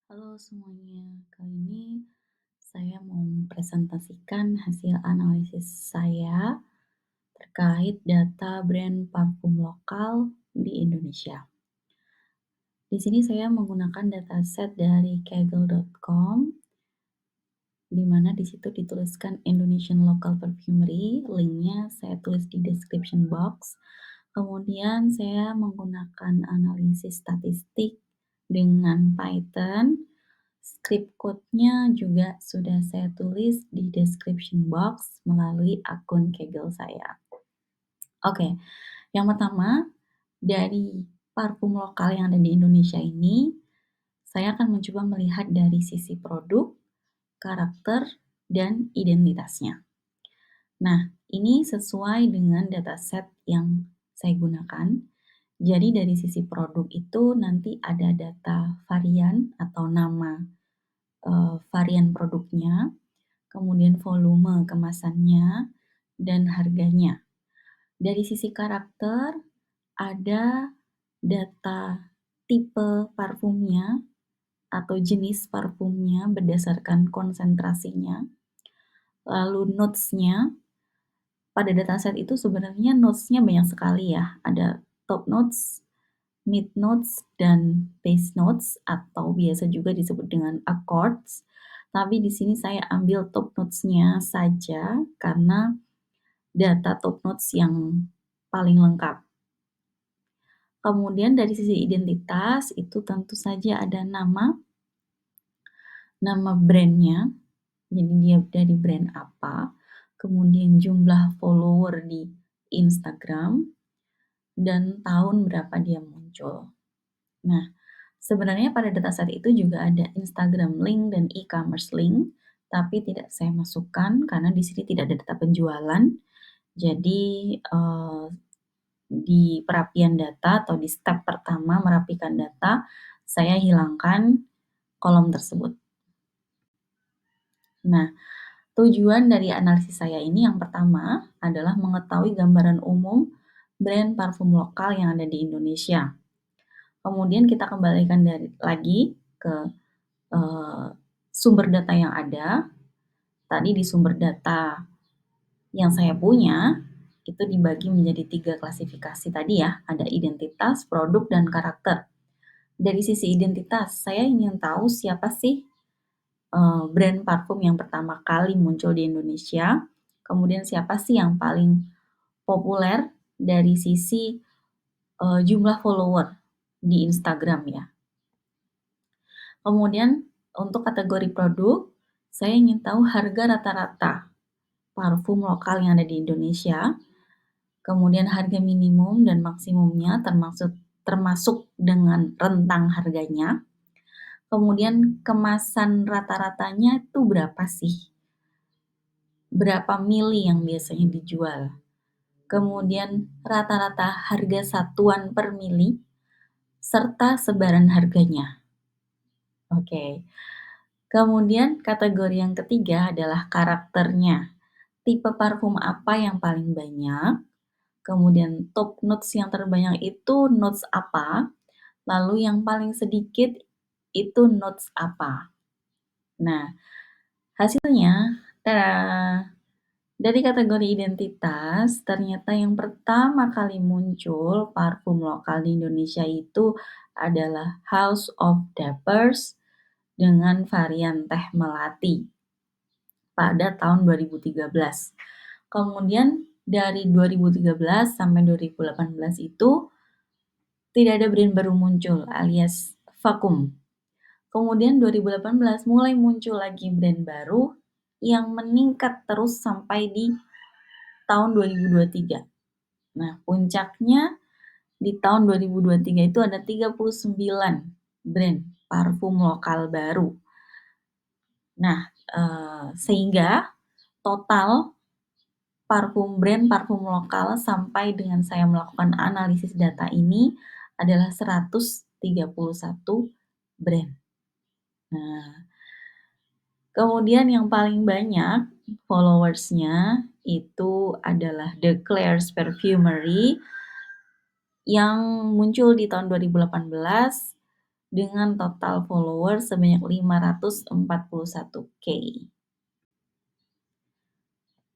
Halo semuanya, kali ini saya mau mempresentasikan hasil analisis saya terkait data brand parfum lokal di Indonesia. Di sini saya menggunakan dataset dari kaggle.com, di mana di situ dituliskan Indonesian Local Perfumery, linknya saya tulis di description box. Kemudian saya menggunakan analisis statistik dengan Python. Script code-nya juga sudah saya tulis di description box melalui akun Kaggle saya. Oke, yang pertama, dari parfum lokal yang ada di Indonesia ini, saya akan mencoba melihat dari sisi produk, karakter, dan identitasnya. Nah, ini sesuai dengan dataset yang saya gunakan. Jadi dari sisi produk itu nanti ada data varian atau nama varian produknya, kemudian volume kemasannya, dan harganya. Dari sisi karakter, ada data tipe parfumnya atau jenis parfumnya berdasarkan konsentrasinya. Lalu notes-nya, pada dataset itu sebenarnya notes-nya banyak sekali ya. Ada top notes, mid notes, dan base notes atau biasa juga disebut dengan accords. Tapi di sini saya ambil top notes-nya saja karena data top notes yang paling lengkap. Kemudian dari sisi identitas itu tentu saja ada nama brand-nya, jadi dia dari brand apa, kemudian jumlah follower di Instagram, dan tahun berapa dia muncul. Nah, sebenarnya pada dataset itu juga ada Instagram link dan e-commerce link, tapi tidak saya masukkan karena di sini tidak ada data penjualan. Jadi di perapian data atau di step pertama merapikan data, saya hilangkan kolom tersebut. Nah, tujuan dari analisis saya ini yang pertama adalah mengetahui gambaran umum brand parfum lokal yang ada di Indonesia. Kemudian kita kembalikan lagi ke sumber data yang ada. Tadi di sumber data yang saya punya, itu dibagi menjadi 3 klasifikasi tadi ya, ada identitas, produk, dan karakter. Dari sisi identitas, saya ingin tahu siapa sih brand parfum yang pertama kali muncul di Indonesia, kemudian siapa sih yang paling populer dari sisi jumlah follower di Instagram ya. Kemudian untuk kategori produk, saya ingin tahu harga rata-rata parfum lokal yang ada di Indonesia, kemudian harga minimum dan maksimumnya termasuk dengan rentang harganya, kemudian kemasan rata-ratanya itu berapa sih? Berapa mili yang biasanya dijual? Kemudian rata-rata harga satuan per mili, serta sebaran harganya. Oke. Kemudian kategori yang ketiga adalah karakternya. Tipe parfum apa yang paling banyak? Kemudian top notes yang terbanyak itu notes apa? Lalu yang paling sedikit itu notes apa? Nah, hasilnya, tada! Dari kategori identitas, ternyata yang pertama kali muncul parfum lokal di Indonesia itu adalah House of Dappers dengan varian teh melati pada tahun 2013. Kemudian dari 2013 sampai 2018 itu tidak ada brand baru muncul alias vakum. Kemudian 2018 mulai muncul lagi brand baru yang meningkat terus sampai di tahun 2023. Nah, puncaknya di tahun 2023 itu ada 39 brand parfum lokal baru. Nah, sehingga total brand parfum lokal sampai dengan saya melakukan analisis data ini adalah 131 brand. Nah, kemudian yang paling banyak followersnya itu adalah The Claire's Perfumery yang muncul di tahun 2018 dengan total follower sebanyak 541K.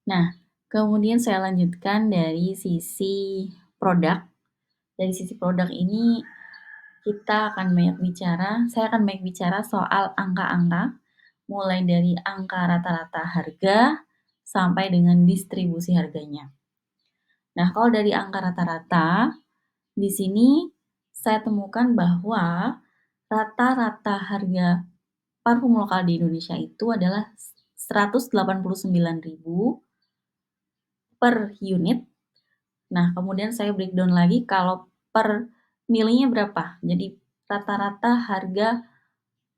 Nah, kemudian saya lanjutkan dari sisi produk. Dari sisi produk ini saya akan banyak bicara soal angka-angka, mulai dari angka rata-rata harga sampai dengan distribusi harganya. Nah, kalau dari angka rata-rata, di sini saya temukan bahwa rata-rata harga parfum lokal di Indonesia itu adalah 189.000 per unit. Nah, kemudian saya breakdown lagi kalau per milinya berapa. Jadi rata-rata harga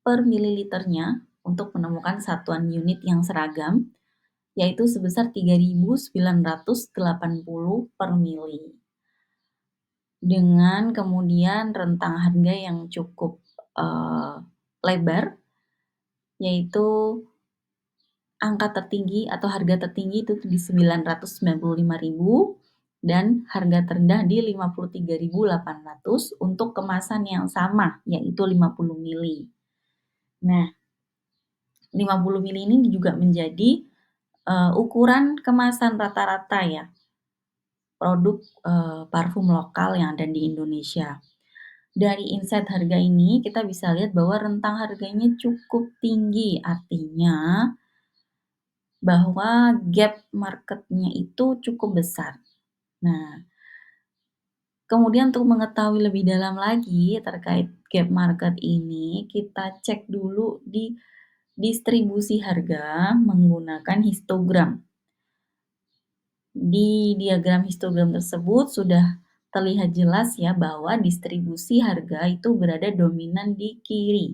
per mililiternya untuk menemukan satuan unit yang seragam, yaitu sebesar 3.980 per mili. Dengan kemudian rentang harga yang cukup lebar, yaitu angka tertinggi atau harga tertinggi itu di 995.000 dan harga terendah di 53.800 untuk kemasan yang sama, yaitu 50 mili. Nah, 50 mili ini juga menjadi ukuran kemasan rata-rata ya, produk parfum lokal yang ada di Indonesia. Dari insight harga ini kita bisa lihat bahwa rentang harganya cukup tinggi, artinya bahwa gap marketnya itu cukup besar. Nah, kemudian untuk mengetahui lebih dalam lagi terkait gap market ini, kita cek dulu di distribusi harga menggunakan histogram. Di diagram histogram tersebut sudah terlihat jelas ya bahwa distribusi harga itu berada dominan di kiri.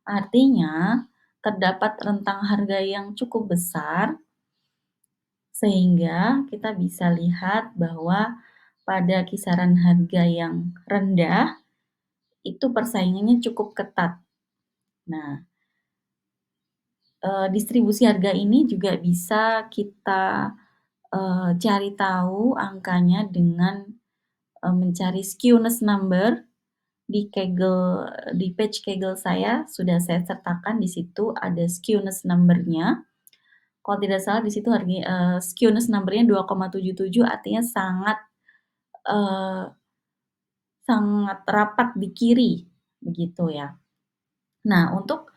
Artinya, terdapat rentang harga yang cukup besar sehingga kita bisa lihat bahwa pada kisaran harga yang rendah itu persaingannya cukup ketat. Nah, distribusi harga ini juga bisa kita cari tahu angkanya dengan mencari skewness number di page Kaggle saya sudah saya sertakan di situ ada skewness number-nya. Kalau tidak salah di situ harga skewness number-nya 2,77 artinya sangat rapat di kiri begitu ya. Nah, untuk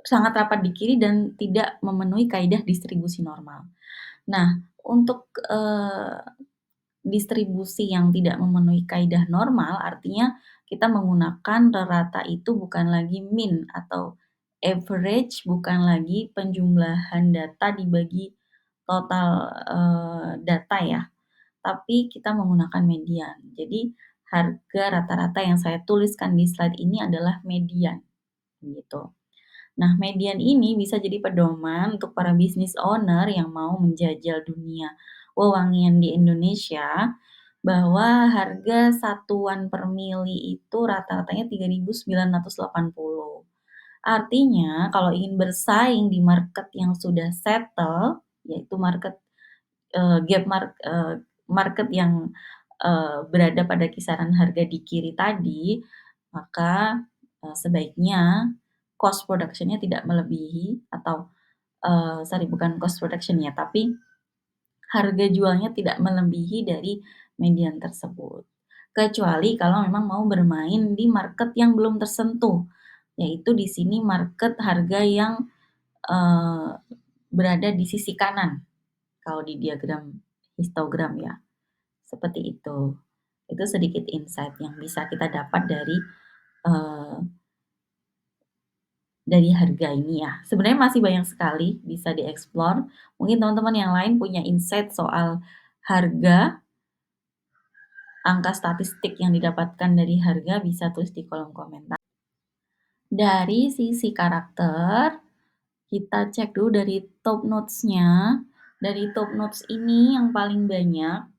sangat rapat di kiri dan tidak memenuhi kaidah distribusi normal. Nah, untuk distribusi yang tidak memenuhi kaidah normal artinya kita menggunakan rata itu bukan lagi mean atau average, bukan lagi penjumlahan data dibagi total data ya, tapi kita menggunakan median. Jadi harga rata-rata yang saya tuliskan di slide ini adalah median, gitu. Nah, median ini bisa jadi pedoman untuk para business owner yang mau menjajal dunia wewangian di Indonesia, bahwa harga satuan per mili itu rata-ratanya 3.980. Artinya, kalau ingin bersaing di market yang sudah settle, yaitu market yang berada pada kisaran harga di kiri tadi, maka sebaiknya cost production-nya tidak melebihi atau bukan cost production ya, tapi harga jualnya tidak melebihi dari median tersebut. Kecuali kalau memang mau bermain di market yang belum tersentuh, yaitu di sini market harga yang berada di sisi kanan kalau di diagram histogram ya, seperti itu. Itu sedikit insight yang bisa kita dapat dari harga ini ya. Sebenarnya masih banyak sekali bisa dieksplor. Mungkin teman-teman yang lain punya insight soal harga, angka statistik yang didapatkan dari harga bisa tulis di kolom komentar. Dari sisi karakter, kita cek dulu dari top notes-nya. Dari top notes ini yang paling banyak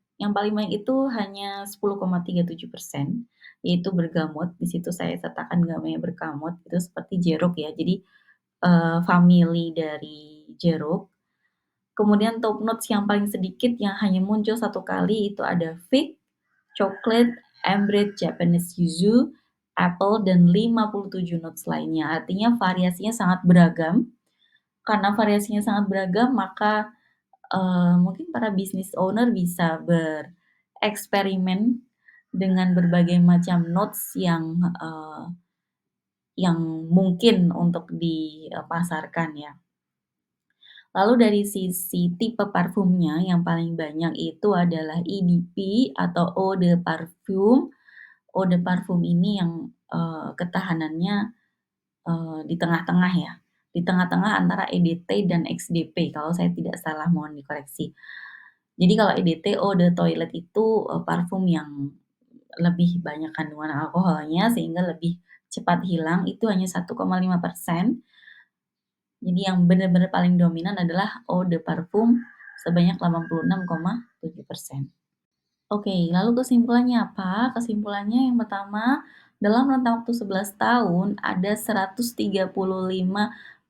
itu hanya 10,37%, yaitu bergamot. Di situ saya sertakan gambarnya bergamot, itu seperti jeruk ya. Jadi family dari jeruk. Kemudian top notes yang paling sedikit yang hanya muncul satu kali itu ada fig, chocolate, amber, Japanese yuzu, Apple, dan 57 notes lainnya. Artinya variasinya sangat beragam. Karena variasinya sangat beragam, maka, mungkin para business owner bisa bereksperimen dengan berbagai macam notes yang mungkin untuk dipasarkan ya. Lalu dari sisi tipe parfumnya yang paling banyak itu adalah EDP atau Eau de Parfum. Eau de Parfum ini yang, ketahanannya, di tengah-tengah ya, di tengah-tengah antara EDT dan XDP kalau saya tidak salah, mohon dikoreksi. Jadi kalau EDT, Eau de Toilette itu, parfum yang lebih banyak kandungan alkoholnya sehingga lebih cepat hilang, itu hanya 1,5%. Jadi yang benar-benar paling dominan adalah Eau de Parfum sebanyak 86,7%. Oke, lalu kesimpulannya apa? Kesimpulannya yang pertama, dalam rentang waktu 11 tahun ada 135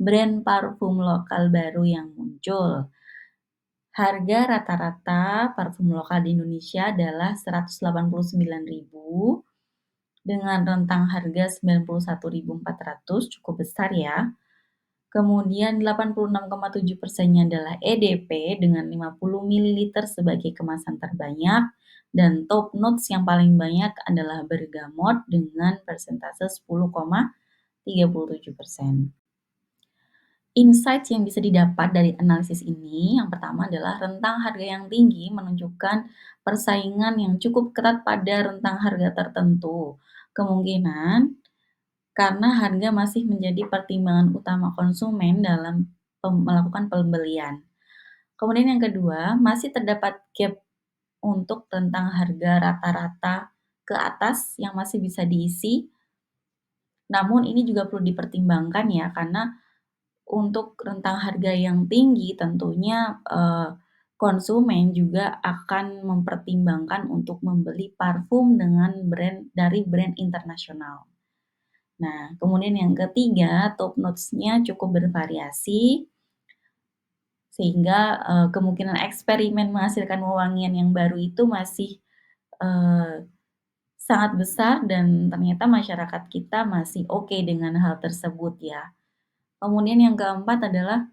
brand parfum lokal baru yang muncul. Harga rata-rata parfum lokal di Indonesia adalah 189.000 dengan rentang harga 91.400, cukup besar ya. Kemudian 86,7%-nya adalah EDP dengan 50 mililiter sebagai kemasan terbanyak, dan top notes yang paling banyak adalah bergamot dengan persentase 10,37%. Insights yang bisa didapat dari analisis ini, yang pertama adalah rentang harga yang tinggi menunjukkan persaingan yang cukup ketat pada rentang harga tertentu. Kemungkinan karena harga masih menjadi pertimbangan utama konsumen dalam melakukan pembelian. Kemudian yang kedua, masih terdapat gap untuk tentang harga rata-rata ke atas yang masih bisa diisi. Namun ini juga perlu dipertimbangkan ya, karena untuk rentang harga yang tinggi tentunya, konsumen juga akan mempertimbangkan untuk membeli parfum dengan dari brand internasional. Nah, kemudian yang ketiga, top notes-nya cukup bervariasi, sehingga, kemungkinan eksperimen menghasilkan wewangian yang baru itu masih, eee, sangat besar dan ternyata masyarakat kita masih oke dengan hal tersebut ya. Kemudian yang keempat adalah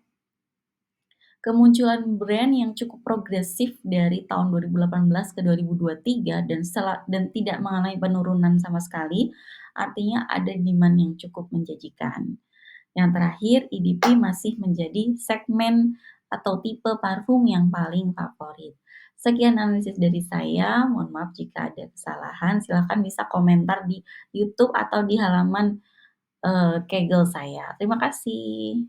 kemunculan brand yang cukup progresif dari tahun 2018 ke 2023 dan tidak mengalami penurunan sama sekali, artinya ada demand yang cukup menjanjikan. Yang terakhir, EDP masih menjadi segmen atau tipe parfum yang paling favorit. Sekian analisis dari saya, mohon maaf jika ada kesalahan, silahkan bisa komentar di YouTube atau di halaman, Kaggle saya. Terima kasih.